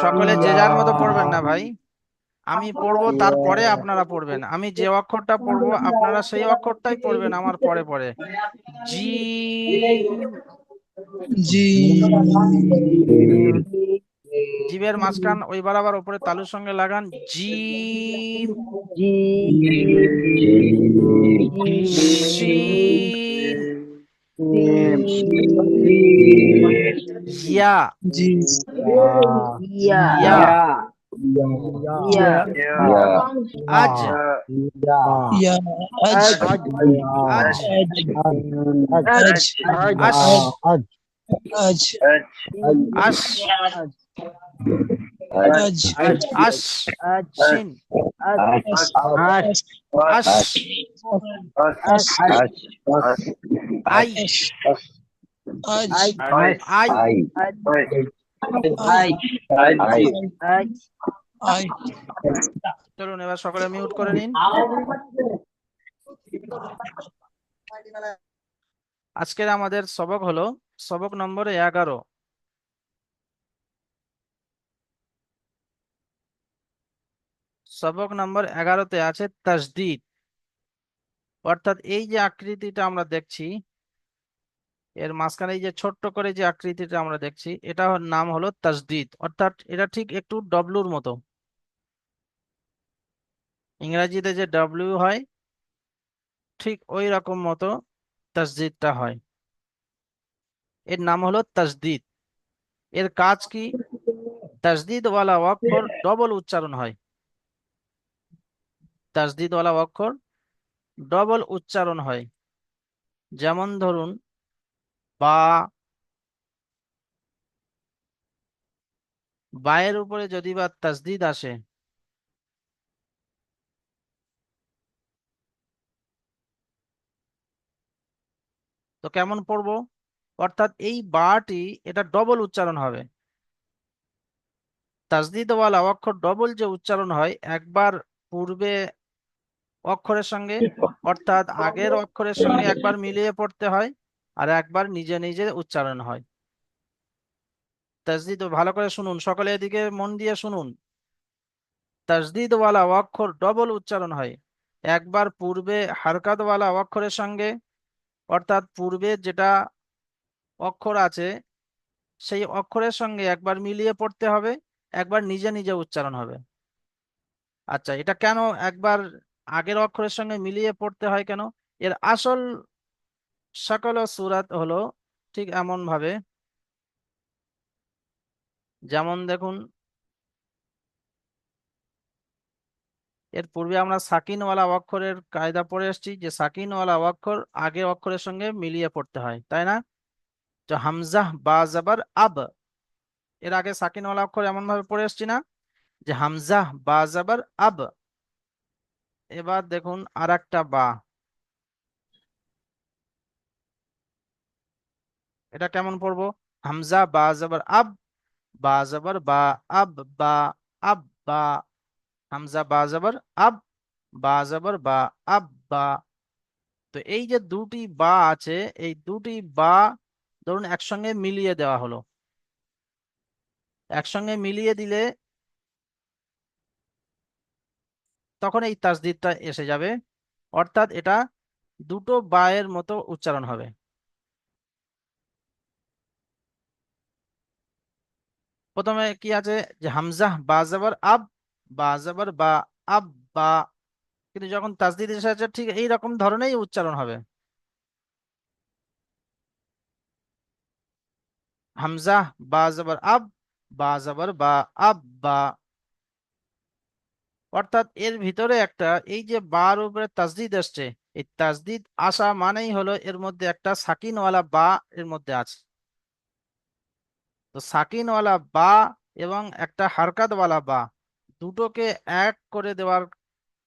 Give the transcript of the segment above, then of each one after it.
সকলে যে যার মতো পড়বেন না ভাই, আমি পড়বো তারপরে আপনারা পড়বেন। আমি যে অক্ষরটা পড়বো আপনারা সেই অক্ষরটাই পড়বেন আমার পরে পরে। জিম। জিভের মাঝখান ওই বরাবর উপরে তালুর সঙ্গে লাগান। জিম। শিন। ইয়া। ইয়া। আজ। আজ। আশ। আশ। আশ। শিন। আশ। আই। আই। চলুন এবার সকলে মিউট করে নিন। আজকের আমাদের সবক হলো সবক নম্বর 11। সবক নম্বর 11-তে আছে তাসদীদ। অর্থাৎ এই যে আকৃতিটা আমরা দেখছি, এর মাঝখানে এই যে ছোট্ট করে যে আকৃতিটা আমরা দেখছি, এটা নাম হলো তাসদীদ। অর্থাৎ এটা ঠিক একটু ডব্লুর মতো। ইংরেজিতে যে ডব্লিউ হয় ঠিক ওই রকম মতো তাসদীদটা হয়। এর নাম হলো তাসদীদ। এর কাজ কি? তাসদীদ ওয়ালা অক্ষর ডবল উচ্চারণ হয়। তাসদীদ ওয়ালা অক্ষর ডবল উচ্চারণ হয়। যেমন ধরুন বা। বায়ের উপরে যদি বা তাসদীদ আসে, তো কেমন পড়বো? অর্থাৎ এই বাটি এটা ডবল উচ্চারণ হবে। তাসদীদ ওয়ালা অক্ষর ডবল যে উচ্চারণ হয়, একবার পূর্বে অক্ষরের সঙ্গে অর্থাৎ আগের অক্ষরের সঙ্গে একবার মিলিয়ে পড়তে হয়, আর একবার নিজে নিজে উচ্চারণ হয়। তাসদীদ ভালো করে শুনুন, সকলে এদিকে মন দিয়ে শুনুন। তাসদীদ ওয়ালা অক্ষর ডবল উচ্চারণ হয়। একবার পূর্বে হারকাত ওয়ালা অক্ষরের সঙ্গে, অর্থাৎ পূর্বে যেটা অক্ষর আছে সেই অক্ষরের সঙ্গে একবার মিলিয়ে পড়তে হবে, একবার নিজে নিজে উচ্চারণ হবে। আচ্ছা, এটা কেন একবার আগের অক্ষরের সঙ্গে মিলিয়ে পড়তে হয় কেন? এর আসল সকল সূরাত হলো ঠিক এমন ভাবে, যেমন দেখুন এর পূর্বে আমরা সাকিনওয়ালা অক্ষরের কায়দা পড়ে এসেছি, যে সাকিনওয়ালা অক্ষর আগের অক্ষরের সঙ্গে মিলিয়ে পড়তে হয়, তাই না? তো হামজাহ বা জাবার আব, এর আগে সাকিনওয়ালা অক্ষর এমন ভাবে পড়ে এসেছি না, যে হামজাহ বা জাবার আব। এবার দেখুন আর একটা বা, এটা কেমন পড়বো? হামজা বা জাবার আব, বা জাবার বা, আব বা, আব বা। হামজা বা জাবার আব, বা জাবার বা, আব বা। তো এই যে দুটি বা আছে, এই দুটি বা ধরুন একসঙ্গে মিলিয়ে দেওয়া হলো। একসঙ্গে মিলিয়ে দিলে তখন এই তাসদীদটা এসে যাবে। অর্থাৎ এটা দুটো বায়ের মতো উচ্চারণ হবে। প্রথমে কি আছে, যে হামজাহ বা জাবার আব, বা জাবার বা, আব বা। কিন্তু যখন তাসদীদ এসে আছে ঠিক এই রকম ধরনেরই উচ্চারণ হবে। হামজাহ বা জাবার আব, বা জাবার বা, আব বা। অর্থাৎ এর ভিতরে একটা এই যে বার উপরে তাসদীদ আসছে, এই তাসদীদ আসা মানেই হলো এর মধ্যে একটা সাকিনওয়ালা বা এর মধ্যে আছে। তো সাকিনওয়ালা বা এবং একটা হারকাতওয়ালা বা, দুটোকে এক করে দেওয়ার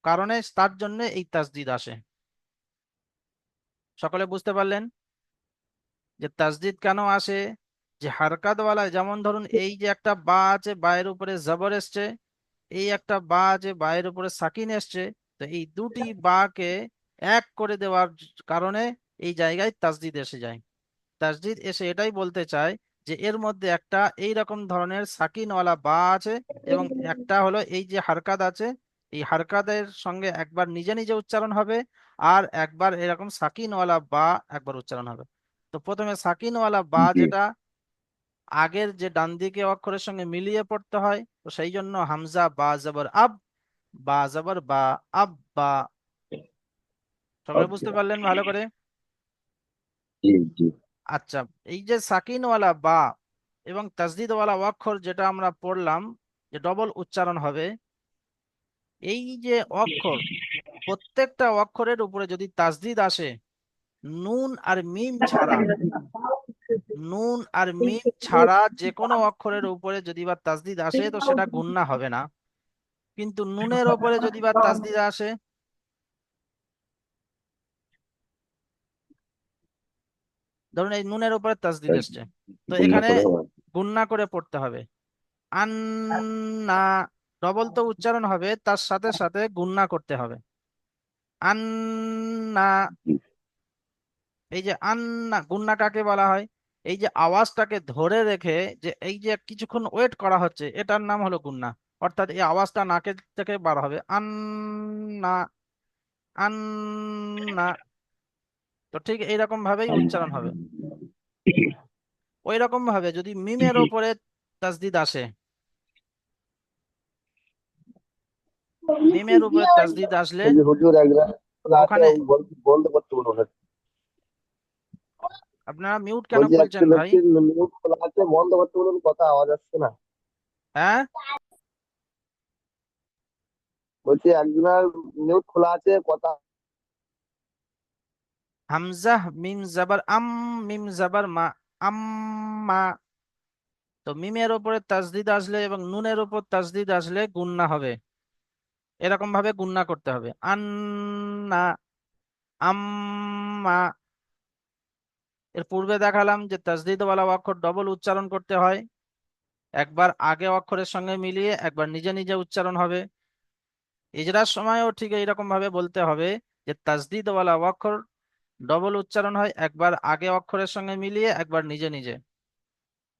কারণে তার জন্য এই তাসদীদ আসে। সকলে বুঝতে পারলেন যে তাসদীদ কেন আসে? যে হারকাতওয়ালা, যেমন ধরুন এই যে একটা বা আছে, বায়ের উপরে জবর এসছে, এই একটা বা আছে বায়ের উপরে সাকিন এসছে। তো এই দুটি বাকে এক করে দেওয়ার কারণে এই জায়গায় তাসদিদ এসে যায়। তাসদিদ এসে এটাই বলতে চায় যে এর মধ্যে একটা এই রকম ধরনের সাকিনওয়ালা বা আছে, এবং একটা হলো এই যে হারকাত আছে, এই হারকাতের সঙ্গে একবার নিজে নিজে উচ্চারণ হবে, আর একবার এরকম সাকিনওয়ালা বা একবার উচ্চারণ হবে। তো প্রথমে সাকিনওয়ালা বা জি যেটা আগের যে ডান দিকে অক্ষরের সঙ্গে মিলিয়ে পড়তে হয়, তো সেই জন্য হামজা বা জবর আব, বা জবর বা, আব বা। সকলে বুঝতে পারলেন ভালো করে? জি জি। আচ্ছা, এই যে সাকিনওয়ালা বা এবং তাসদিদওয়ালা অক্ষর যেটা আমরা পড়লাম, যে ডবল উচ্চারণ হবে, এই যে অক্ষর, প্রত্যেকটা অক্ষরের উপরে যদি তাসদিদ আসে, নুন আর মিম ছাড়া, নুন আর মিম ছাড়া যে কোনো অক্ষরের উপরে যদি বা তাসদিদ আসে তো সেটা গুণনা হবে না। কিন্তু নুনের ওপরে যদি বা তাসদিদ আসে, ধরুন এই নুনের উপরে তাসদিদ এসছে, তো গুণা এখানে করে হয়। গুণনা করে পড়তে হবে। আন্না, ডবল তো উচ্চারণ হবে, তার সাথে সাথে গুণনা করতে হবে। আন্না, জি এই যে আন্না, গুণনা কাকে বলা হয়? এই যে আওয়াজটাকে ধরে রেখে যে এই যে কিছুক্ষণ ওয়েট করা হচ্ছে, এটার নাম হলো গুণনা। অর্থাৎ এই আওয়াজটা নাকের থেকে বার হবে, আন্না, আন্না। তো ঠিক এইরকম ভাবেই উচ্চারণ হবে। ওই রকম ভাবে যদি মিমের জি। ওপরে তাসদিদ আসে, মিমের উপরে তাসদিদ আসলে এই যে হুজুর একজন খোলা আছে, ওখানে, বন্ধ করতে বলুন ওনাকে। আপনারা মিউট কেন বলছি খুলছেন একজন ভাই? হচ্ছে মিউট খোলা আছে, বন্ধ করতে বলুন, কথা আওয়াজ আসছে না। হ্যাঁ, বলছি একজনের মিউট খোলা আছে, কথা। হামজা মিম জাবার আম, মিম জাবার মা, আম্মা। তো মিমের উপরে তাসদিদ আসলে এবং নুনের উপর তাসদিদ আসলে গুন্না হবে। এরকম ভাবে গুন্না করতে হবে, আন্না, আম্মা। এর পূর্বে দেখালাম যে তাসদিদওয়ালা অক্ষর ডবল উচ্চারণ করতে হয়, একবার আগে অক্ষরের সঙ্গে মিলিয়ে একবার নিজে নিজে উচ্চারণ হবে। ইজরার সময়ও ঠিক এইরকম ভাবে বলতে হবে যে তাসদিদওয়ালা অক্ষর ডবল উচ্চারণ হয়, একবার আগে অক্ষরের সঙ্গে মিলিয়ে একবার নিজে নিজে,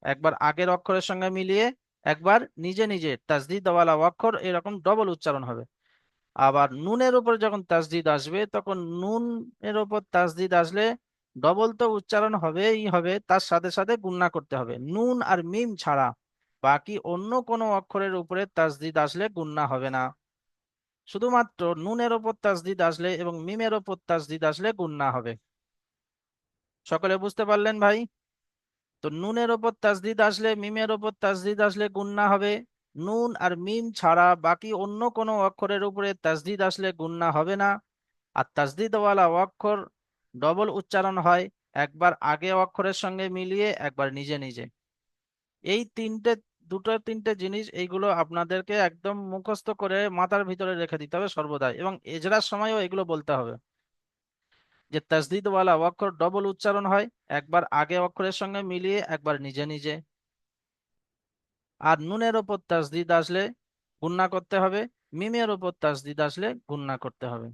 একবার আগের অক্ষরের সঙ্গে মিলিয়ে একবার নিজে নিজে তাসদিদওয়ালা অক্ষর এরকম ডবল উচ্চারণ হবে। আবার নুনের উপর যখন তাসদিদ আসবে তখন নুন এর উপর তাসদিদ আসলে ডবল তো উচ্চারণ হবেই হবে, তার সাথে সাথে গুণনা করতে হবে। নুন আর মিম ছাড়া বাকি অন্য কোনো অক্ষরের উপরে তাসদিদ আসলে গুণনা হবে না। শুধুমাত্র নুনের ওপর তাসদিদ আসলে এবং মিমের ওপর তাসদিদ আসলে গুণনা হবে। সকলে বুঝতে পারলেন ভাই? তো নুনের ওপর তাসদিদ আসলে, মিমের ওপর তাসদিদ আসলে গুণনা হবে। নুন আর মিম ছাড়া বাকি অন্য কোনো অক্ষরের উপরে তাসদিদ আসলে গুণনা হবে না। আর তাসদিদওয়ালা অক্ষর ডবল উচ্চারণ হয়, একবার আগে অক্ষরের সঙ্গে মিলিয়ে একবার নিজে নিজে। এই তিনটে, দুটো তিনটে জিনিস, এইগুলো আপনাদেরকে একদম মুখস্থ করে মাথার ভিতরে রেখে দিতে হবে সর্বদাই, এবং এজরার সময়ও এগুলো বলতে হবে যে তাসদিদওয়ালা অক্ষর ডবল উচ্চারণ হয়, একবার আগে অক্ষরের সঙ্গে মিলিয়ে একবার নিজে নিজে। আর নুনের ওপর তাসদিদ আসলে গুণনা করতে হবে, মিমের ওপর তাসদিদ আসলে গুণনা করতে হবে।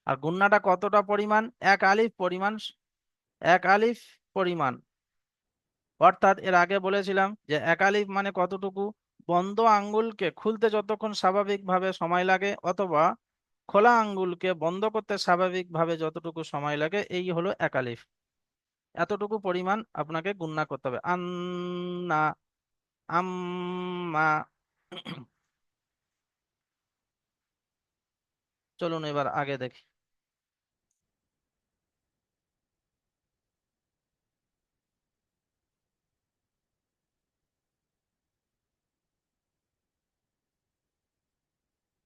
আর গুণনাটা কতটা পরিমাণ? এক আলিফ পরিমাণ, এক আলিফ পরিমাণ। অর্থাৎ এর আগে বলেছিলাম যে এক আলিফ মানে কতটুকু, বন্ধ আঙ্গুলকে খুলতে যতক্ষণ স্বাভাবিকভাবে সময় লাগে, অথবা খোলা আঙ্গুলকে বন্ধ করতে স্বাভাবিকভাবে যতটুকু সময় লাগে, এই হলো এক আলিফ। এতটুকু পরিমাণ আপনাকে গুণনা করতে হবে। আন্না, আম্মা। চলুন এবার আগে দেখি।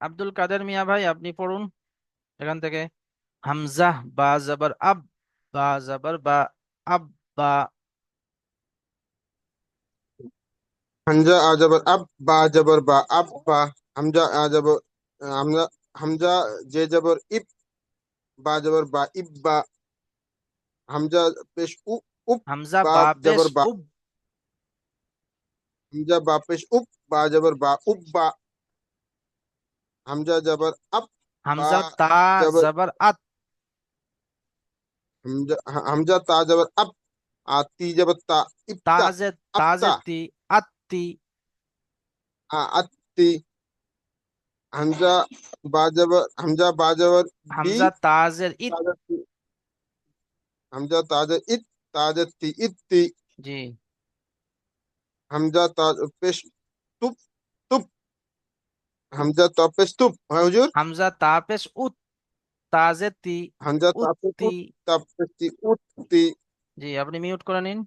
আব্দুল কাদের মিয়া ভাই, আপনি পড়ুন এখান থেকে। হামজা বা জবর আব, বা জবর বা, আব বা। হামজা আজবর আব, বা জবর বা, আব বা। হামজা আজবর হামজা, হামজা যে জবর ইব, বা জবর বা, ইব বা। হামজা পেশ উ, উপ, হামজা বা বা পেশ জবর বা। উব, হামজা বা পেশ উপ, বা জবর বা, উব বা। হামজা জবর আব, বা হামজা তা জবর জবর আত, हमजा ता जबर अब, आती जबर ता, इब्ता, তাজে তাজে अब्ता, তি, আত্তি। अत्ती। हमजा हमजा बाजबर बी, হামজা তাজের ইত। ताजत्ती, हमजा ताज इत, ताजत्ती इत्ती। জি। हमजा ताज पेश तुप, तुप। हमजा ता पेश तुप, हाँ हुजूर। হামজা তা পেশ উত, তাজে তি, हमजा ता पेश উত্তি। उत, ता पेश ती उत्ती। জি, আপনি মিউট করে নিন।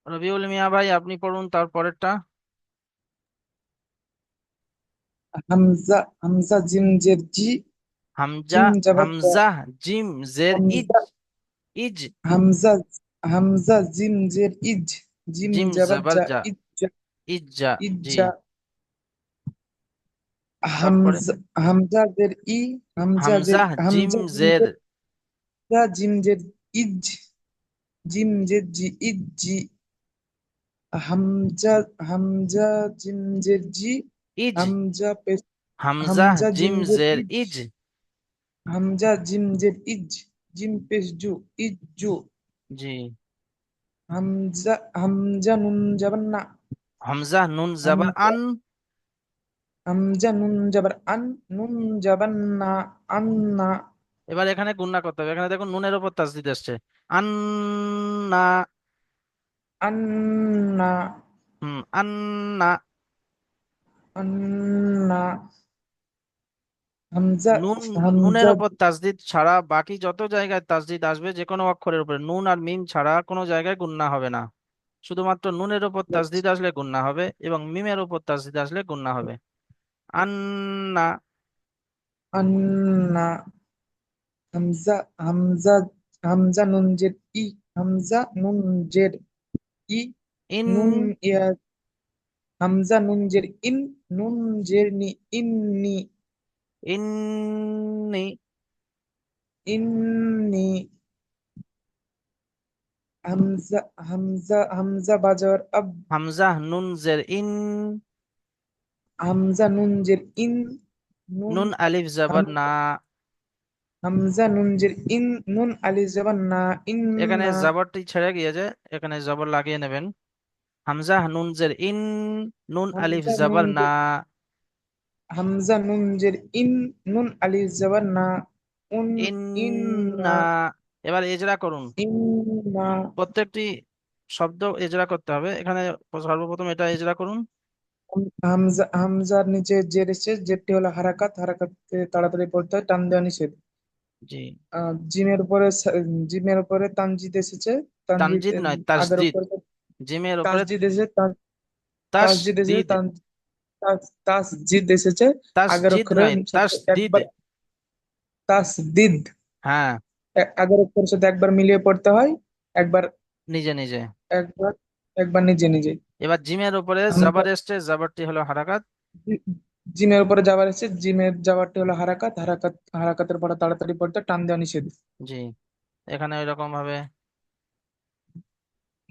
রবিউল মিয়া ভাই, আপনি পড়ুন তার পরেরটা। হামজা হামজা জিম জের জি, হামজা, জিম জবর জা, হামজা জিম জের is, Hamza is. Hamza Hamza gym জের ইজ, জিম জিম জবর জবর জা, যা, ইজ্জা ইজ্জা। জি। ইজ্জা। তারপরে হামজা হামজা জের ই, হামজা জের হামজা জিম জের, জিম জের ইজ, জিম জের জি, ইজ্জি। হামজা হামজা জিম জের জি, ইজ। হামজা পেশ, হামজা হামজা জিম জিম জের জের ইজ, ইজ। হামজা জিম জের ইজ, জিম পেশ জু, ইজ্জু। জি। হামজা হামজা নুন জবর না, হামজা নুন জবর হামজা আন। হামজা নুন জবর আন, নুন জবর না, আন্না। এবার এখানে গুণনা করতে হবে, এখানে দেখুন নুনের উপর তাসদিদ এসছে, আন্না। আন্না আন্না। আন্না। হামজা নুন, নুনের হামজা উপর তাসদিদ ছাড়া বাকি যত জায়গায় তাসদিদ আসবে যে কোনো অক্ষরের উপরে, নুন আর মিম ছাড়া কোনো জায়গায় গুণনা হবে না। শুধুমাত্র নুনের উপর তাসদিদ আসলে গুণনা হবে এবং মিমের উপর তাসদিদ আসলে গুণনা হবে। আন্না। আন্না। হামজা হামজা হামজা নুন জের ই, হামজা নুন জের ই, ইন, নুন ইয়া। হামজা নুন জের ইন, নুন জের নি, ইন্নি ইন্নি। ইন্নি। হামজা হামজা বাজার আব, হামজা নুন জের ইন, হামজা নুন জের ইন, নুন। নুন আলিফ জবর হাম- না। হামজা নুন জের ইন, নুন আলি জবান না, এখানে ইন্না। জবরটি ছেড়ে গিয়েছে, এখানে জবর লাগিয়ে নেবেন। হামজা নুন জের ইন, নুন আলিফ হামজা নুন জবর না। জের হামজা নুন জের ইন, নুন আলি জবান না, উন। ইন্না। ইন্না এবার এজরা করুন, ইন্না। প্রত্যেকটি শব্দ এজরা করতে হবে এখানে। সর্বপ্রথম এটা এজরা করুন। হামজার নিচে জের এসেছে, জেরটি হলো হারাকাত, হারাকাতে তাড়াতাড়ি পড়তে হয়, টান দেওয়া নিষেধ। জি। জিমের উপরে জিমের উপরে তানজিদ এসেছে, তানজিদ তানজিদ নয়, আগের তাসদিদ। উপরে জিমের উপরে তাসজিদ এসেছে, তাসজিদ এসেছে, তাসদিদ, তাসজিদ এসেছে আগের তাসজিদ অক্ষরের নয়, সাথে তাসদিদ। একবার। তাসদিদ হ্যাঁ, আগের অক্ষরের সাথে একবার মিলিয়ে পড়তে হয়, একবার নিজে নিজে। একবার একবার নিজে নিজে। এবার জিমের উপরে আমরা জবর এসছে, জবরটি হলো হারাকাত। জিমের উপরে যাবার এসেছে, জিমের যাবারটি হলো হারাকাত, হারাকাতের পরে তাড়াতাড়ি পড়তে টান দেওয়া নিষেধ। জি, এখানে ওই রকম ভাবে।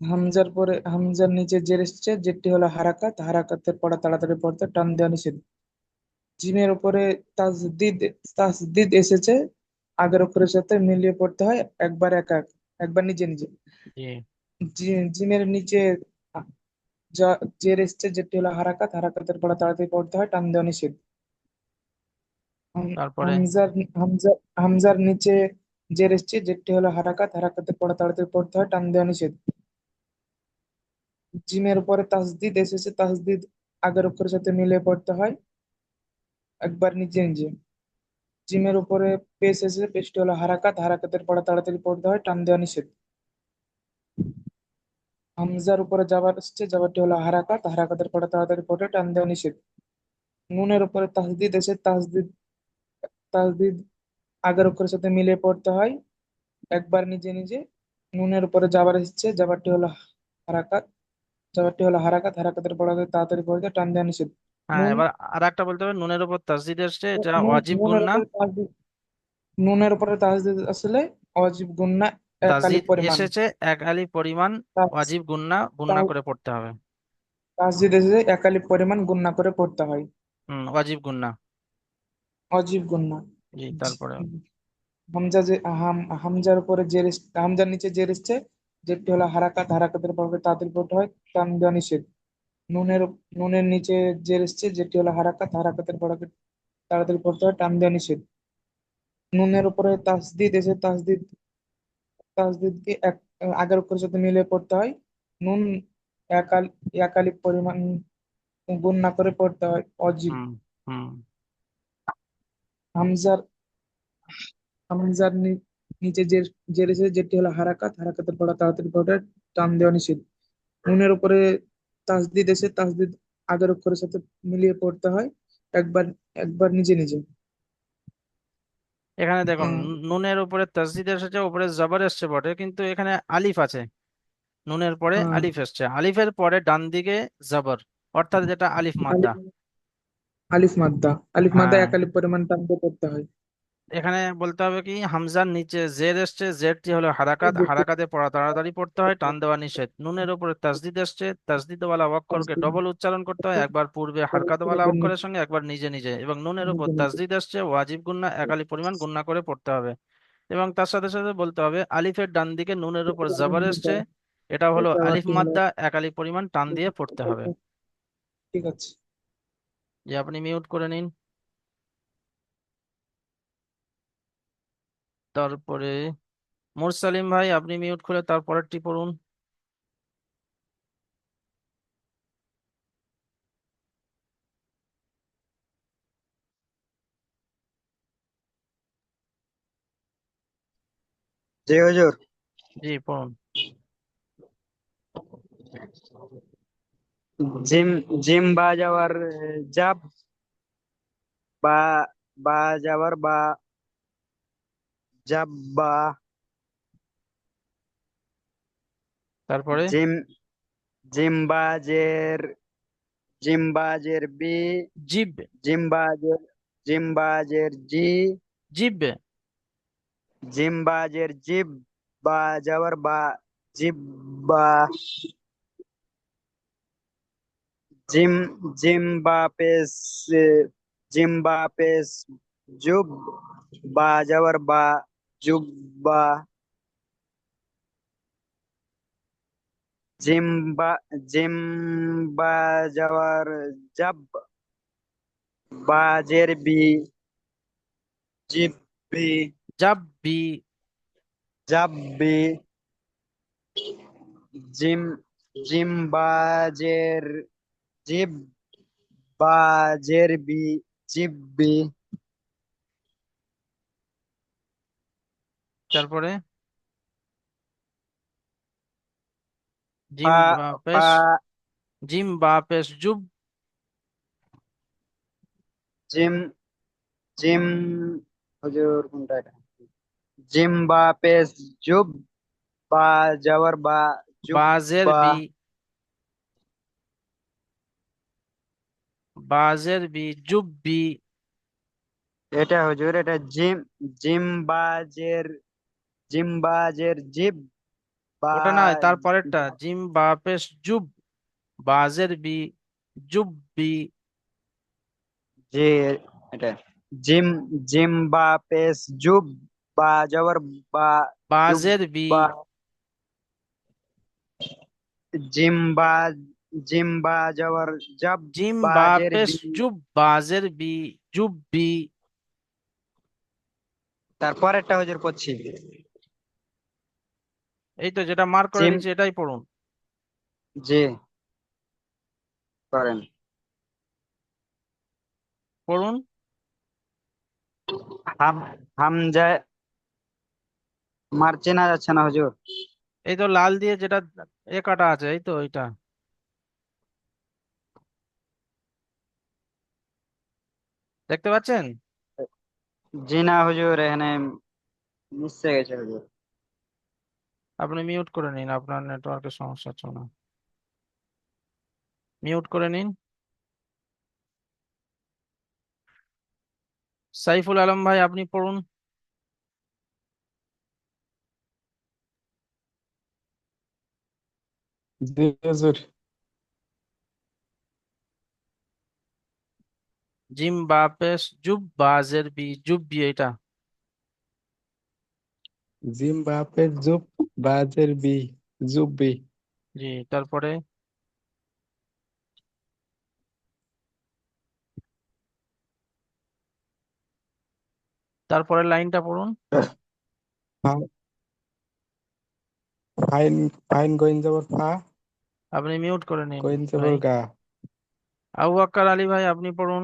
হামজার পরে হামজার নিচে জের এসেছে, জেরটি হলো হারাকাত, হারাকাতের পরে তাড়াতাড়ি পড়তে টান দেওয়া নিষেধ। জিমের উপরে তাসদিদ তাসদিদ এসেছে, আগের অক্ষরের সাথে মিলিয়ে পড়তে হয়, একবার একা একবার নিজে নিজে। জি। জিমের নিচে যা জের এসেছে, যেটি হলো হারাকাত, হারাকাতের পরে তাড়াতাড়ি পড়তে হয়, টান দেওয়া নিষেধ। তারপরে হামজার হামজা হামজার নিচে জের এসেছে, যেটি হলো হারাকাত, হারাকাতের পরে তাড়াতাড়ি পড়তে হয়, টান দেওয়া নিষেধ। জিমের উপরে তাসদিদ এসেছে, তাসদিদ আগের অক্ষরের সাথে মিলিয়ে পড়তে হয়, একবার নিজে নিজে। জিমের উপরে পেশ এসেছে, পেশটি হলো হারাকাত, হারাকাতের পরে তাড়াতাড়ি পড়তে হয়, টান দেওয়া নিষেধ। হামজার উপরে যাবার এসেছে, যাবারটি হলো হারাকাত, হারাকাতের পরে তাড়াতাড়ি পড়ে টান দেওয়া নিষেধ। নুনের উপরে তাসদিদ এসে, তাসদিদ তাসদিদ আগের অক্ষরের সাথে মিলিয়ে পড়তে হয়, একবার নিজে নিজে। নুনের উপরে যাবার এসেছে, যাবারটি হলো হারাকাত, যাবারটি হলো হারাকাত, হারাকাতের পরে তাড়াতাড়ি পড়তে টান দেওয়া নিষেধ। হ্যাঁ, নুন এবার আর একটা বলতে হবে, নুনের উপর তাসদিদ এসছে, এটা নুন ওয়াজিব নুনের গুণনা। উপরে তাসদিদ নুনের উপরে তাসদিদ আসলে অজীব গুন্না, এক আলিফ তাসদিদ পরিমাণ। এসেছে এক আলিফ পরিমাণ, তাস- ওয়াজিব গুণনা, গুণনা তা- করে পড়তে হবে। তাসদিদ এসেছে, এক আলিফ পরিমাণ গুন্না করে পড়তে হয়। ওয়াজিব গুণনা। অজীব গুন্না। জি, তারপরে হামজা যে হামজার উপরে জের হামজার নিচে জের এসছে, যেটি হলো হারাকাত, হারাকাতের পরে তাদের পড়তে হয় টান দেওয়া নিষেধ। নুনের নুনের নিচে জের এসছে, যেটি হলো হারাকাত, হারাকাতের পরে তাড়াতাড়ি পড়তে হয় টান দেওয়া নিষেধ। নুনের উপরে তাসদিদ এসে তাসদিদকে আগের অক্ষরের সাথে মিলিয়ে পড়তে হয়। নুন একাল একালিপ পরিমাণ গুণ না করে পড়তে হয় অজীব। হুম হুম হামজার হামজার নিচে জের এসেছে, যেটি হলো হারাকাত, হারাকাতের পড়া তাড়াতাড়ি পড়তে হয় টান দেওয়া নিষেধ। নুনের উপরে তাসদিদ এসে তাসদিদ আগের অক্ষরের সাথে মিলিয়ে পড়তে হয় একবার একবার নিজে নিজে। এখানে দেখুন, আহ, নুনের উপরে তাসদিদ এসেছে, উপরে জবর এসছে বটে, কিন্তু এখানে আলিফ আছে। নুনের পরে আহ, আলিফ এসছে, আলিফের পরে ডান দিকে জবর, অর্থাৎ যেটা আলিফ মাদ্দা। আলিফ আলিফ মাদ্দা, আলিফ মাদ্দা হ্যাঁ, এক আলিফ পরিমাণ টান দিয়ে পড়তে হয়। এখানে বলতে হবে কি, হামজার নিচে জের এসছে, জেরটি হলো হারাকাত, হারাকাতে পড়া তাড়াতাড়ি পড়তে হয়, টান দেওয়া নিষেধ। নুনের উপরে তাসদিদ এসছে, তাসদিদ ওয়ালা অক্ষরকে ডবল উচ্চারণ করতে হয়, একবার পূর্বে হারকাত ওয়ালা অক্ষরের সঙ্গে, একবার নিজে নিজে। এবং নুনের উপর তাসদিদ এসছে, ওয়াজিব গুন্না একালি পরিমাণ গুন্না করে পড়তে হবে। এবং তার সাথে সাথে বলতে হবে, আলিফের ডান দিকে নুনের উপর জবর এসছে, এটা হলো আলিফ মাদ্দা, একালি পরিমাণ টান দিয়ে পড়তে হবে। ঠিক আছে। যে আপনি মিউট করে নিন। তারপরে মুরসালিম ভাই, আপনি মিউট খুলে তারপরেরটি পড়ুন। জি হুজুর। জি, পড়ুন। জিম জিম বা যাওয়ার জাব, বা বা যাওয়ার বা জাব্বা। তারপরে জিম জিমবাজের জিমবাজের বি, জিব, জিমবাজের জিমবাজের জি, জিব। জিমবাজের জিব, বা যাওয়ার বা জিব্বা। জিম জিম্বাপেস জিম্বাপেস জুব, বা যাওয়ার বা জুব্বা। জিম্বা জিম্বা যাওয়ার জাব, বাজের বি, জিব্বি। জাব্বি। জাব্বি। জিম জিম্বাজের জিব, বাজের বি, জিব্বি। তারপরে জিম পা পা বাপেশ, জিম বাপেশ জুব। জিম জিম হুজুর কোনটা এটা? জিম্বাপেস জুব, বা যাওয়ার বা বাজের জুব্বা। বি, বাজের বি জুব্বি। এটা হুজুর, এটা জিম্বাজের জিম্বাজের জিব, বা ওটা নয়, তারপরেরটা জিম বাপেশ জুব, বাজের বি জুব্বি। যে এটা জিম জিম্বাপেস জুব, বা যাওয়ার বা বাজের বি, জুব্বা। জিম্বা জিম্বা যাওয়ার জাব, জিম বাজের বাপেশ বি। জুব, বাজের বি জুব্বি। তারপর একটা হুজুর পড়ছি। এই তো যেটা মার্ক করে জিম দিয়েছি, এটাই পড়ুন। জি করেন। পড়ুন। হাম হামজা মার চেনা যাচ্ছে না হুজুর। এই তো লাল দিয়ে যেটা এ কাটা আছে, এই তো এটা দেখতে পাচ্ছেন? জি না হুজুর, এখানে মিশে গেছে হুজুর। আপনি মিউট করে নিন, আপনার নেটওয়ার্কের সমস্যা হচ্ছে না। মিউট করে নিন। সাইফুল আলম ভাই, আপনি পড়ুন। জি হুজুর। জিম বা পেশ জুব বা জের বি জুব্বি এটা। জিম বাপের জুপ বাজের বি জুব্বি। জি, তারপরে তারপরে লাইনটা পড়ুন। ফাইন ফাইন গোয়েন যাবর ফা আপনি মিউট করে নিন গোয়েন ভাই। যাবর গা। আবু বকর আলী ভাই, আপনি পড়ুন।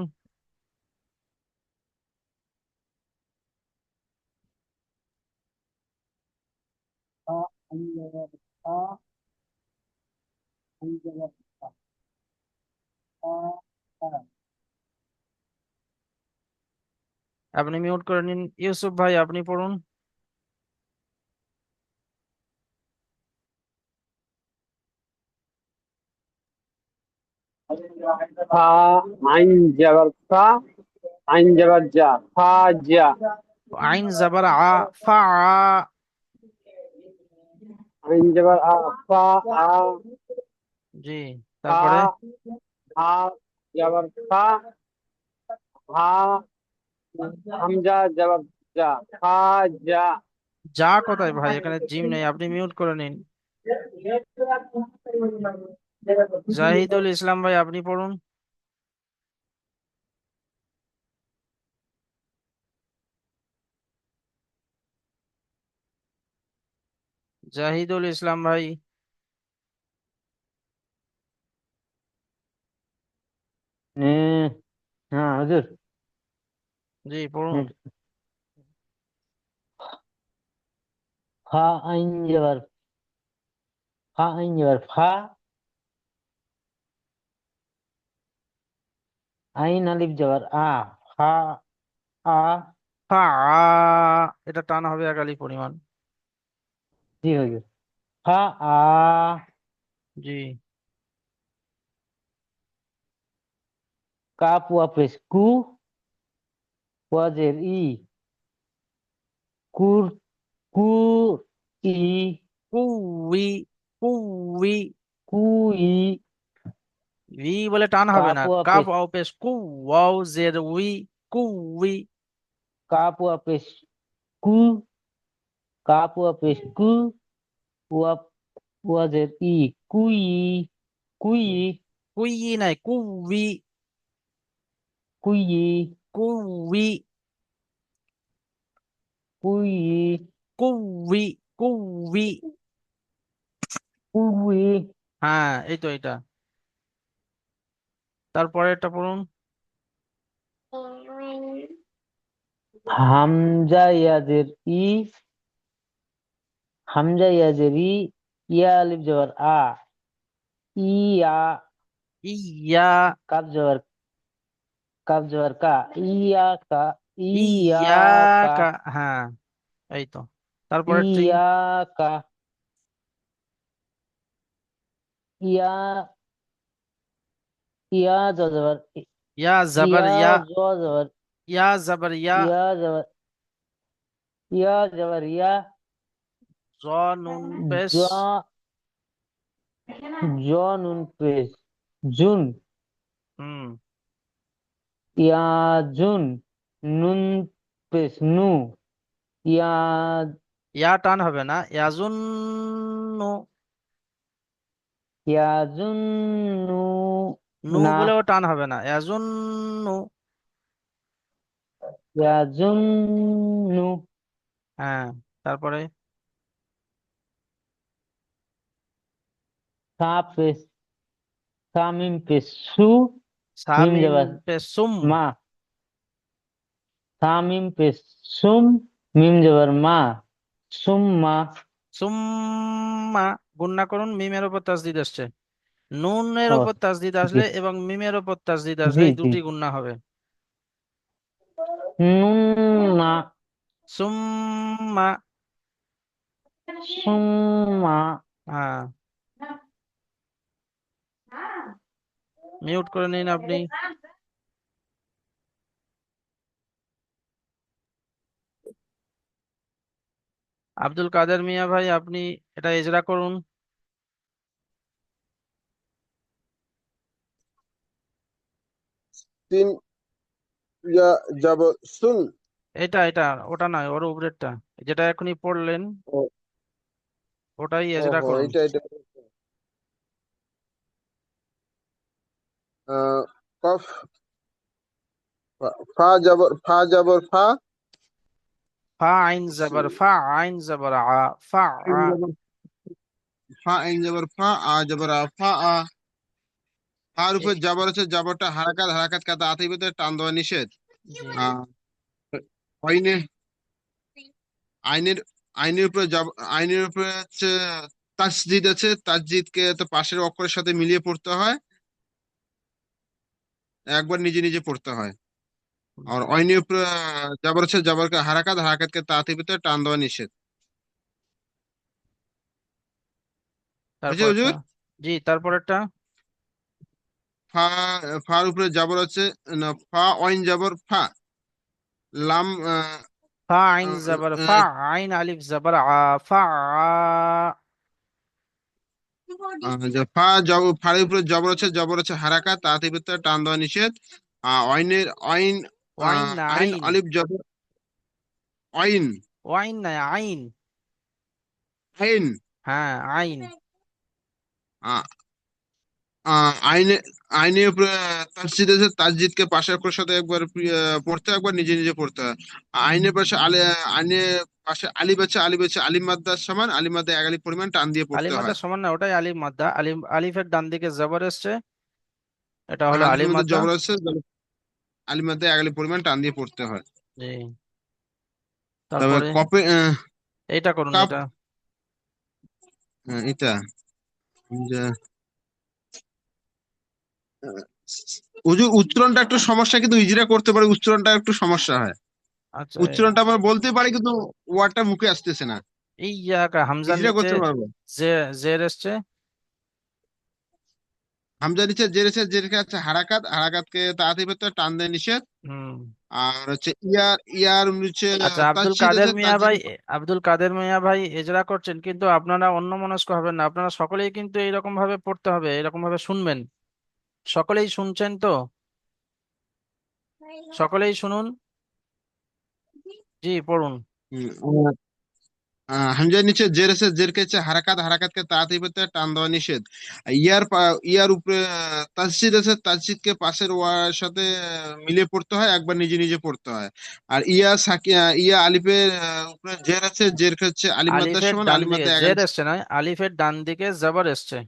আপনি মিউট করে নিন। ইউসুফ ভাই, আপনি পড়ুন। ফা আইন যাবার ফা আইন যাবার যা ফা যা আইন জাবার আ ফা আ। আইন যাবার আ ফা আ জি, ফা তারপরে আ যাবার ফা হা হামজা যাবার যা ফা যা যা কোথায় ভাই, এখানে জিম নেই, আপনি মিউট করে নিন। জাহিদুল ইসলাম ভাই, আপনি পড়ুন। জাহিদুল ইসলাম ভাই। হ্যাঁ হুজুর। জি, পড়ুন। ফা আইন যাবার ফা আইন যাবার ফা আইন আলিফ যাবার আ ফা আ ফা আ, এটা টান হবে একালি পরিমাণ। জি হুজুর। ফা আ জি, কাপ ওয়া পেশ কু ওয়াজের ই কুর কু ই কুই কুই। কুই ভি বলে টান হবে কাপ না। ওয়া কাপ পেশ ওয়াও পেশ কু ওয়াও জের উই কুই। কাপ ওয়া পেশ কু কাপ ওয়া পেশ কু ওয়া ওয়াজের ই কুই কুই কুই নাই, কুই কুই কুই কুই কুই কুই। কুই হ্যাঁ, এই তো এটা। তারপরে এটা পড়ুন। হামজা ইয়াজের ই হামজা ইয়াজের ই ইয়া আলিফ যাবার আ ইয়া ইয়া কাপ যাবার কা ইয়া কা ইয়া ইয়া কা কা। হ্যাঁ, এই তো। তারপরেরটি ইয়া কা ইয়া ইয়া যাবার ইয়া জাবার ইয়া ইয়া। যাবার ইয়া জাবার ইয়া। ইয়া যাবার ইয়া যাবার ইয়া জ নুন পেশ। জ জ নুন পেশ জুন হুম। ইয়া জুন নুন পেশ নু ইয়া ইয়া টান হবে না, ইয়াজুন্নু। ইয়া জুন নু নু না বলেও টান হবে না, ইয়াজুন্নু। ইয়া জুন নু হ্যাঁ, তারপরে সা পেশ সা মিম পেশ সু মিম সামিম যাবার পেশ সুম। মা সা মিম পেশ সুম মিম যাবার মা সুম্মা সুম্মা। গুণনা করুন, মিমের উপর তাসদিদ আসছে। নুনের ও উপর তাসদিদ জি আসলে এবং মিমের উপর তাসদিদ আসলে জি এই জি দুটি গুণনা হবে। নুন না সুম্মা। সুম্মা হ্যাঁ, মিউট করে নিন আপনি। আব্দুল কাদের মিয়া ভাই, আপনি এটা ইজরা করুন। সিন ইয়া জবর সুন। এটা ওটা নয়, ওর উপরেরটা, যেটা এখনই পড়লেন, ও ওটাই এজরা ওহো, করুন। এটা কফ, ফা ফা আইন জবর ফা, আইন জবর আ, ফা আইন আ। জবর ফা, আইন জবর ফা, আ জবর আ, ফা আ। ফার উপর এ- জবর আছে, জবরটা হারাকাত, হারাকাত কাতা আতির ভিতরে টান দেওয়া নিষেধ। জি। আহ আইনে, আইনের আইনের উপরে আইনের উপরে হচ্ছে তাসদিদ আছে, তাসদিদকে তো পাশের অক্ষরের সাথে মিলিয়ে পড়তে হয়, একবার নিজে নিজে পড়তে হয়। আর আইনের উপরে জবর আছে, জবরকে হারাকাত, হারাকাতকে তাতির ভিতরে টান দেওয়া নিষেধ। বুঝছে তারপরেরটা, হুজুর? জি তারপরেরটা। ফা, ফার উপরে জবর আছে, না ফা অইন জবর ফা, লাম ফা আইন জবর ফা, আইন আলিফ জবর আ, ফা আ। ফা ফার উপরে জবর আছে হারাকাত, তাতির ভিতরে টান দেওয়া নিষেধ। অইনের অইন, ওয়াইন না আইন আইন, আলিফ জবর অইন, ওয়াইন না আইন। আইন হ্যাঁ আইন। আইনে, আইনের উপরে তাসজিদ আছে, তাসজিদকে পাশের অক্ষরের সাথে একবার পড়তে হয়, একবার নিজে নিজে পড়তে হয়। আইনের পাশে আইনের পাশে আলিফ আছে, আলিফ আছে, আলিম মাদ্দার সমান, আলিম মাদ্দা এক আলিফ পরিমাণ টান দিয়ে আলিফ পড়তে মাদ্দা হয়। সমান না, ওটাই আলিফ মাদ্দা। আলিফের ডান দিকে জবর এসছে, এটা হলো আলিফের আলিফ মধ্যে মাদ্দা। জবর আছে, আলিম মাদ্দা এক আলিফ পরিমাণ টান দিয়ে পড়তে হয়। জি। তবে তারপরে কপে এইটা করুন, কাপ, এটা। এটা যে, উচ্চারণটা একটু সমস্যা, কিন্তু ইজিরা করতে পারে, উচ্চারণটা একটু সমস্যা হয়। আচ্ছা, উচ্চারণটা আমরা বলতে পারি, কিন্তু ওয়ার্ডটা মুখে আসতেছে না। ইয়াকা হামজার ইজিরা নিচে করতে পারবো। জে, জের এসছে। হামজা নিচে জের আছে, জের আছে হারাকাত, হারাকাতকে তাড়াতাড়ি করতে হয়, টান দেয় নিষেধ। হুম। আর হচ্ছে ইয়ার, ইয়ার নিচে আচ্ছা, আব্দুল তাসজিদ কাদের আছে, মিয়া তাসজিদ। ভাই, আব্দুল কাদের মিয়া ভাই এজরা করছেন, কিন্তু আপনারা অন্যমনস্ক হবেন না, আপনারা সকলেই কিন্তু এইরকম ভাবে পড়তে হবে, এরকম ভাবে শুনবেন। সকলেই শুনছেন তো? সকলেই শুনুন। জি পড়ুন। হামজার নিচে জের আছে, জেরকে হচ্ছে হারাকাত, হারাকাতকে তাড়াতাড়ি করতে হয়, টান দেওয়া নিষেধ। ইয়ার উপরে তাসজিদ আছে, তাসজিদকে পাশের ওয়ার সাথে মিলিয়ে পড়তে হয়, একবার নিজে নিজে পড়তে হয়। আর ইয়া আলিফের উপরে জের আছে, জের হচ্ছে আলিফ মাদ্দার আলিফের সমান, ডান আলিফ দিকে মাদ্দা এক জের আলিফ। এসছে নয়, আলিফের ডান দিকে জবর এসছে।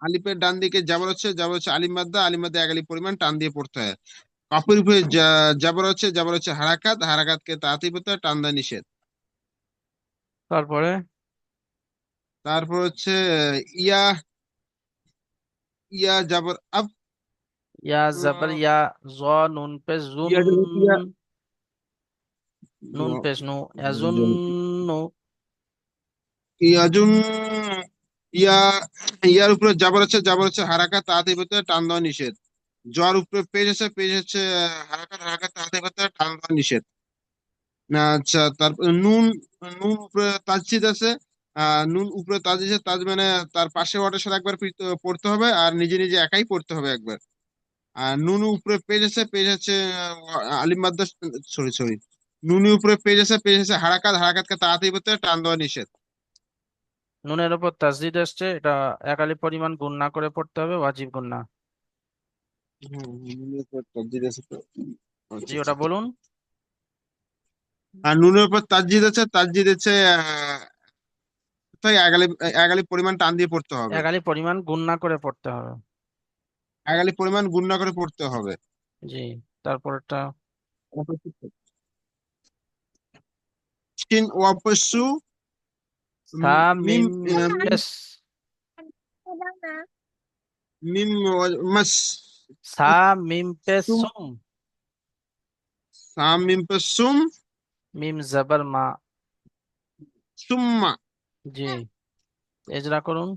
আলিফের ডান দিকে জাবর হচ্ছে, জাবর হচ্ছে আলিম মাদ্দা, আলিম মাদ্দা এক আলিফ পরিমাণ টান দিয়ে পড়তে হয়। কাপের উপরে জাবর হচ্ছে, জাবর হচ্ছে হারাকাত, হারাকাতকে তাড়াতাড়ি পড়তে হয়, টান দেওয়া নিষেধ। তারপরে তারপর হচ্ছে ইয়া, ইয়া জাবর আব, ইয়া জবর উম, ইয়া, জ, নুন পেশ জুন, ইয়া ইয়া নুন পেশ নু, ইয়াজুন নু। ইয়াজুন, ইয়া, ইয়ার উপরে জাবর আছে হারাকাত, তাড়াতাড়ি পড়তে হয়, টান দেওয়া নিষেধ। জ্বর উপরে পেজ আছে, পেজ হচ্ছে হারাকাত, হারাকাত তাড়াতাড়ি পড়তে হয়, টান দেওয়া নিষেধ। না আচ্ছা, তারপর নুন, নুন উপরে তাজদিদ আছে, নুন উপরে তাজদিদ আছে, তাজ মানে তার পাশে ওয়ার্ডের সাথে একবার পড়তে হবে, আর নিজে নিজে একাই পড়তে হবে একবার। আর নুন উপরে পেজ আছে, পেজ হচ্ছে আলিম মাদ্রাস, সরি সরি, নুনি উপরে পেজ আছে হারাকাত, হারাকাতকে তাড়াতাড়ি পড়তে হয়, টান দেওয়া নিষেধ। নুনের উপর তাসদিদ এসছে, এটা এক আলিফ পরিমাণ গুণনা করে পড়তে হবে, ওয়াজিব গুণনা। নুনের উপর তাজদিদ আছে তো। জি আচ্ছা ওটা আচ্ছা। বলুন। আর নুনের উপর তাজদিদ আছে, তাজদিদ হচ্ছে তাই এক আলিফ পরিমাণ টান দিয়ে পড়তে হবে, এক আলিফ পরিমাণ গুণনা করে পড়তে হবে। এক আলিফ পরিমাণ গুণ না করে পড়তে হবে। জি। তারপরটা শিন ওয়াপসু, সা মিম মিম পেশ, মিম মাস, সা মিম পেশ সুম, সুম, সাম মিম পে সুম, মিম জবর মা। সুম্মা। জি এজরা করুন।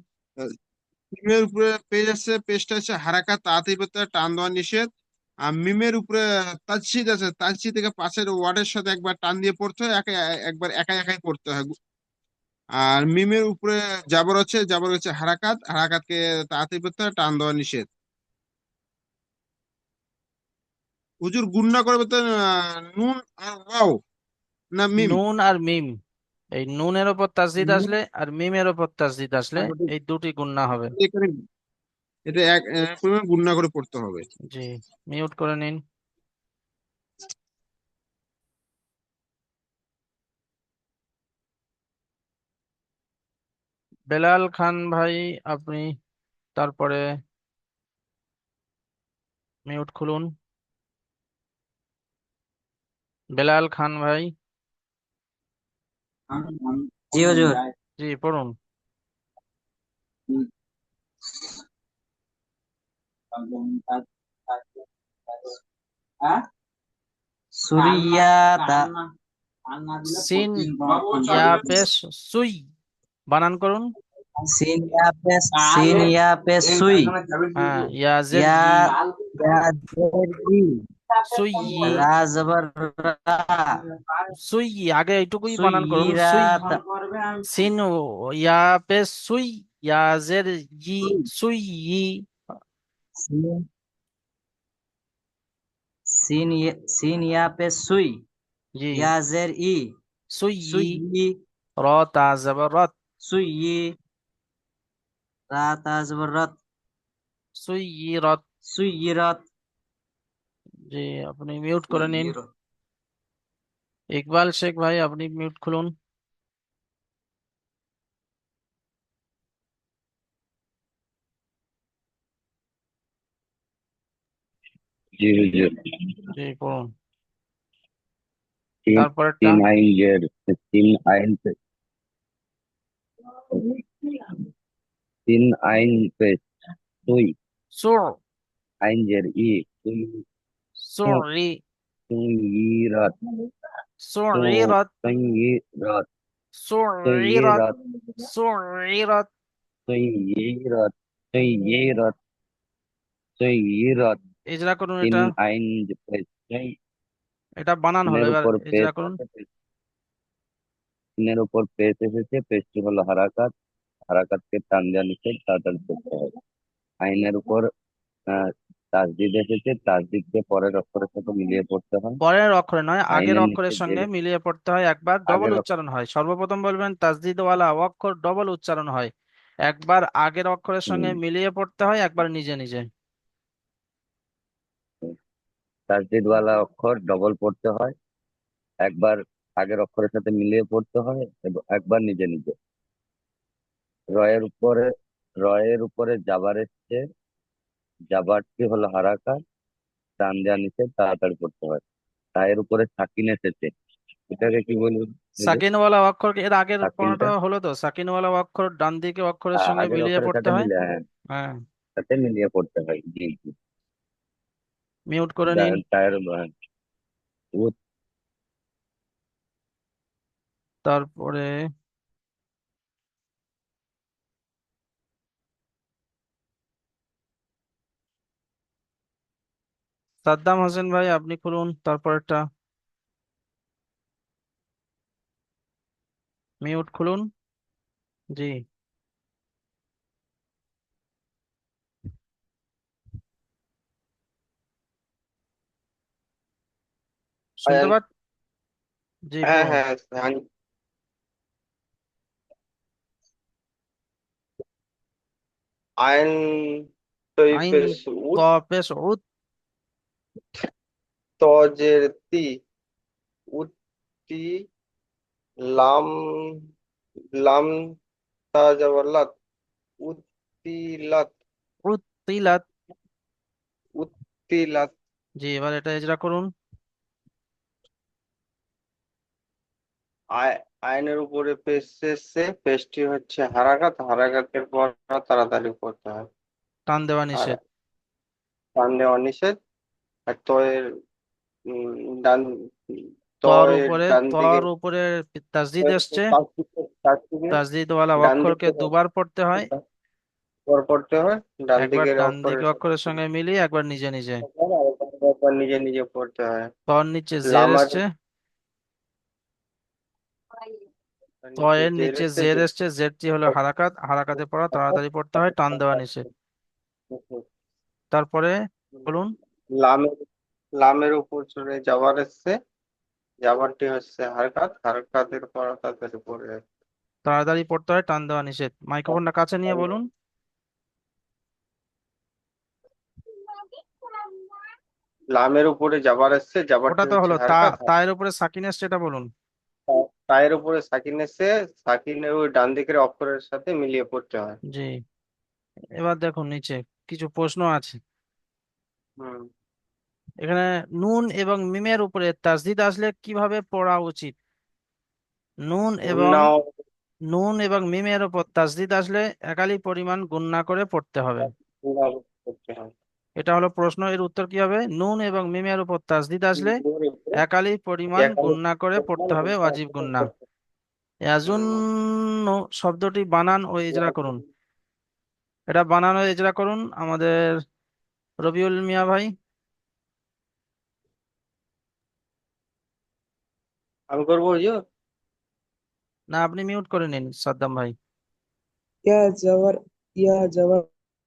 মিমের উপরে পেজ আছে, পেজটা আছে হারাকাত, তাড়াতাড়ি পড়তে হয়, টান দেওয়া নিষেধ। আর মিমের উপরে তাজসিদ আছে, তাজসিদ থেকে পাশের ওয়ার্ডের সাথে একবার টান দিয়ে পড়তে হয়, একবার একাই একাই পড়তে হয়। আর মিমের উপরে জাবর হচ্ছে হারাকাত, হারাকাতকে তাড়াতাড়ি পড়তে হয়, টান দেওয়া নিষেধ। হুজুর গুণনা করে বলতে নুন আর ওয়াও না মিম? নুন আর মিম, এই নুনের ওপর তাসদিদ আসলে আর মিমের ওপর তাসদিদ আসলে এই দুটি গুণনা হবে। এখানে এটা এক পরিমাণ গুণনা করে পড়তে হবে। জি, মিউট করে নিন। বেলাল খান ভাই, আপনি তারপরে মিউট খুলুন। বেলাল খান ভাই, জি হুজুর। জি পড়ুন। সুরিয়াতা। সিন ইয়া পেশ সুই, বানান করুন। সিন ইয়া পে সুই। হ্যাঁ, ইয়া জের ইয়া ই, ইয়া জের ই। সুই ই, রা জবর রা। সুই ই, আগে এইটুকুই বানান করুন, সুই। সুইরাতা। সিন ইয়া পেশ সুই, ইয়া জের ই, সুই ই। সিন সিন ইয়া পে সুই। জি, ইয়া জের ই। সুই সুই ই, ই। র তা জবর রত, সুই ই। রা তা জবর রাত। সুই ই রত। সুই ই রাত। জি, আপনি মিউট করে নিন। ইকবাল শেখ ভাই, আপনি মিউট খুলুন। জি হুজুর। জি পড়ুন তিন তারপরেরটা। তিন আইন জের, তিন আইন তিন আইন পেশ সুই, সুর, আইন জের ই, সুই সুরি, সুইরাত, সুরিরত, সুইরাত, সুরিরত, সুইরাত, সুরিরত। সুইরাত, সুইরাত, সুইরাত। ইজরা করুন তিন এটা, আইন পেশ সুই, এটা বানান হলো, তিনের এবার উপর পেশ ইজরা করুন। আছে, তিনের উপর পেশ এসেছে, পেশটি হলো হারাকাত, হারাকাতকে টান দেওয়া নিষেধ, তাড়াতাড়ি করতে হবে। আইনের উপর আহ তাসদিদ এসেছে, তাসদিদকে পরের অক্ষরের সাথে মিলিয়ে পড়তে হয়। পরের অক্ষরে নয়, আগের আইনের নিচে অক্ষরের যে সঙ্গে মিলিয়ে পড়তে হয়, একবার ডবল আগের উচ্চারণ হয়। সর্বপ্রথম বলবেন তাসদিদওয়ালা অক্ষর ডবল উচ্চারণ হয়, একবার আগের অক্ষরের সঙ্গে হুম, মিলিয়ে পড়তে হয়, একবার নিজে নিজে। তাসদিদওয়ালা অক্ষর ডবল পড়তে হয়, একবার আগের অক্ষরের সাথে মিলিয়ে পড়তে হয় এবং একবার নিজে নিজে। রয়ের উপরে রয়ের উপরে জাবার এসছে, জাবারটি হলো হারাকাত, টান দেওয়া নিচে, তাড়াতাড়ি পড়তে হয়। তায়ের উপরে সাকিন এসেছে, এটাকে কি বলবো? এই যে সাকিনওয়ালা অক্ষর, এর আগের পড়াটা সাকিনটা, হলো তো, সাকিনওয়ালা অক্ষর ডান দিকে অক্ষরের সঙ্গে আগের মিলিয়ে অক্ষরের পড়তে সাথে হয়। মিলে, হ্যাঁ, হ্যাঁ, সাথে মিলিয়ে পড়তে হয়। জি জি। মিউট করে নিন। তায়ের উত, তারপরে সাদ্দাম হোসেন ভাই, আপনি খুলুন তারপরেরটা। মিউট খুলুন। জি, শুনতে আয়ান, পাচ্ছ? জি হ্যাঁ পড়ুন। হ্যাঁ হ্যাঁ। আইন তৈ আইন পেশ ত উত, পেশ উত, তজের তি, উত্তি, লাম, লাম তা যাবার লাত, উত্তিলাত, উত্তিলাত। উত্তিলাত। জি, এবার এটা ইজরা করুন। আইনের উপরে পেশ এসছে, পেশটি হচ্ছে হারাকাত, হারাকাতের পর তাড়াতাড়ি করতে হয়। টান দেওয়া আর নিষেধ। টান দেওয়া নিষেধ। আর তয়ের ডান, তর তয়ের উপরে, ডান দিকে, তর উপরে তাসদিদ এসছে, তার দিকে তাসদিদওয়ালা ডান অক্ষরকে দিকে দুবার পড়তে হয়, পর পড়তে হয়, ডান একবার দিকের ডান দিকে অক্ষরের সাথে অক্ষরের সঙ্গে মিলিয়ে একবার নিজে নিজে। একবার নিজে নিজে পড়তে হয়। তর নিচে জের লামার এসছে, ত নিচে এর জের নিচে এসছে, জের এসছে, জেরটি হলো হারাকাত, হারাকাতে পড়া, তাড়াতাড়ি পড়তে হয়, টান দেওয়া নিষেধ। তারপরে বলুন। লামের লামের উপরে জাবার এসছে, জাবারটি হচ্ছে হারকাত, হারকাতের পর তাদের উপরে তাড়াতাড়ি পড়তে হয়, টান দেওয়া নিষেধ। মাইক্রোফোনটা কাছে নিয়ে বলুন। লামের উপরে জাবার এসছে, ওটা জাবারটি তো হচ্ছে হলো হারকাত, তায়ের উপরে সাকিন এসছে, এটা বলুন। তায়ের উপরে সাকিন এসছে, সাকিনের ওই ডান দিকের অক্ষরের সাথে মিলিয়ে পড়তে হয়। জি। এবার দেখুন নিচে কিছু প্রশ্ন আছে। হুম। এখানে নুন এবং মিমের উপরে তাসদিদ আসলে কিভাবে পড়া উচিত? নুন এবং গুন্না নুন এবং মিমের উপর তাসদিদ আসলে একালি পরিমাণ গুণনা করে পড়তে হবে। করতে হয়। এটা হলো প্রশ্ন, এর উত্তর কি হবে? নুন এবং মিমের উপর তাসদিদ আসলে গুন্নার উপরে একালি পরিমাণ একালি গুণনা করে পরিমাণ পড়তে হবে, গুন্না ওয়াজিব করে গুণনা। পড়তে হয়। হুম। ইয়াজুন্নু শব্দটি বানান ও ইজরা করুন। এটা বানান ও ইজরা করুন আমাদের রবিউল মিয়া ভাই। আমি করবো হুজুর। না, আপনি মিউট করে নিন সাদ্দাম ভাই। ইয়া জাবার ইয়া জাবার